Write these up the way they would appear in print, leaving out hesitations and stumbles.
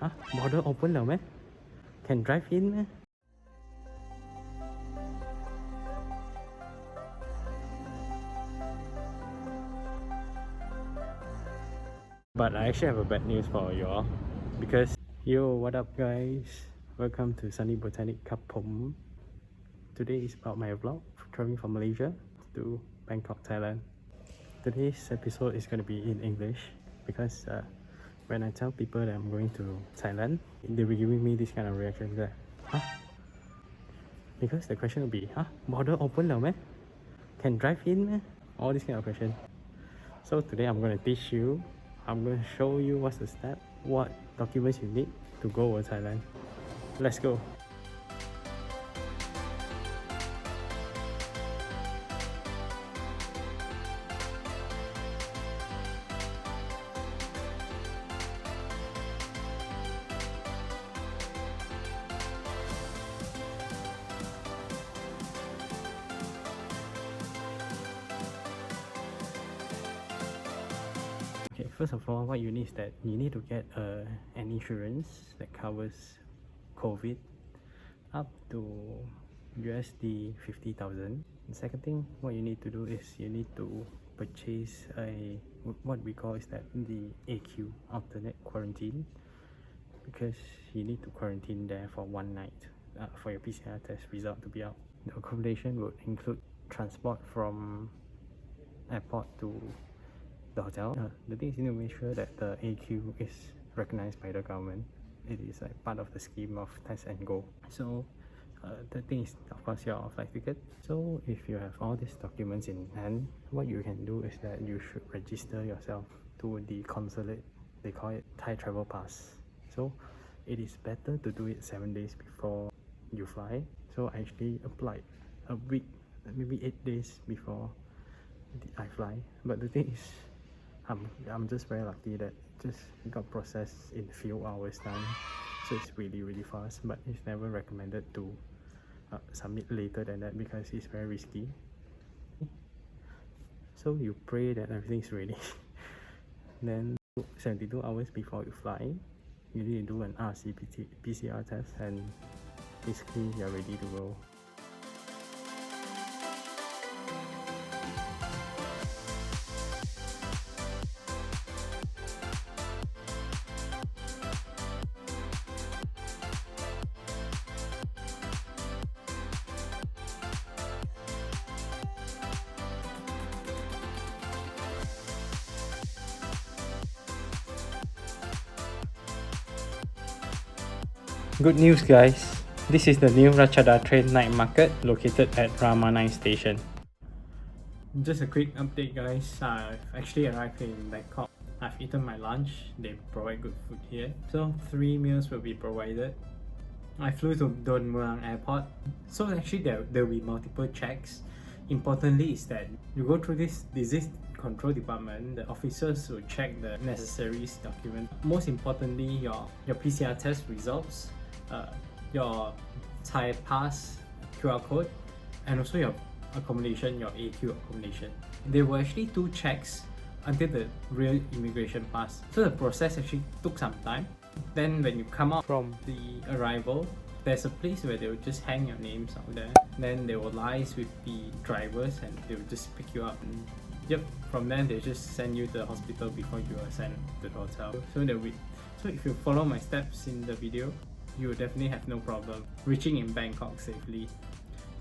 ฮะ border open แล้วไหม can drive in ไหม But I actually have a bad news for you all because yo, what up guys, welcome to Sunny Botanic ครับผม Today is about my vlog traveling from Malaysia to Bangkok, Thailand. Today's episode is going to be in English because when I tell people that I'm going to Thailand, they'll be giving me this kind of reaction that huh? Because the question will be huh? Border open แล้วไหม can drive in ไหม all this kind of question. So today I'm going to teach you, I'm going to show you what's the step, what documents you need to go over Thailand. Let's go. Okay, first of all, what you need is that you need to get an insurance that covers COVID up to USD 50,000. The second thing, what you need to do is you need to purchase what we call is that the AQ, alternate quarantine, because you need to quarantine there for one night for your PCR test result to be out. The accommodation would include transport from airport to the hotel. The thing is, you need to make sure that the AQ is recognized by the government. It is like part of the scheme of test and go. So the thing is, of course, your flight ticket. So if you have all these documents in hand, what you can do is that you should register yourself to the consulate. They call it Thai travel pass. So it is better to do it 7 days before you fly. So I actually applied a week, maybe 8 days before I fly. But the thing is, I'm just very lucky that it just got processed in a few hours time, so it's really fast. But it's never recommended to submit later than that because it's very risky. So you pray that everything is ready. Then 72 hours before you fly, you need to do an PCR test, and basically you're ready to go. Good news guys, this is the new Ratchada train night market located at Rama 9 station. Just a quick update guys, I've actually arrived in Bangkok. I've eaten my lunch, they provide good food here. So 3 meals will be provided. I flew to Don Muang airport. So actually there will be multiple checks. Importantly is that you go through this disease control department, the officers will check the necessary documents. Most importantly, your PCR test results, your Thai pass QR code, and also your accommodation, your AQ accommodation. There were actually 2 checks until the real immigration pass. So the process actually took some time. Then when you come out from the arrival, there's a place where they will just hang your names out there. Then they will liaise with the drivers and they will just pick you up. And yep, from then they just send you to the hospital before you are sent to the hotel. So if you follow my steps in the video, you will definitely have no problem reaching in Bangkok safely.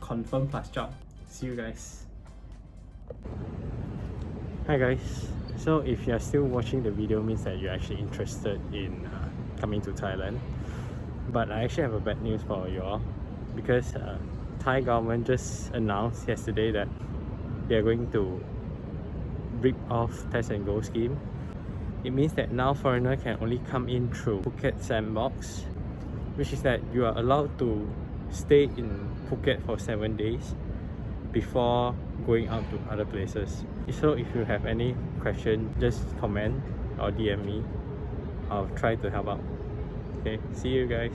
Confirm plus job. See you guys. Hi guys. So if you are still watching the video, means that you're actually interested in coming to Thailand. But I actually have a bad news for you all because Thai government just announced yesterday that they are going to rip off test and go scheme. It means that now foreigner can only come in through Phuket sandbox, which is that you are allowed to stay in Phuket for 7 days before going out to other places. So if you have any question, just comment or DM me. I'll try to help out. Okay, see you guys.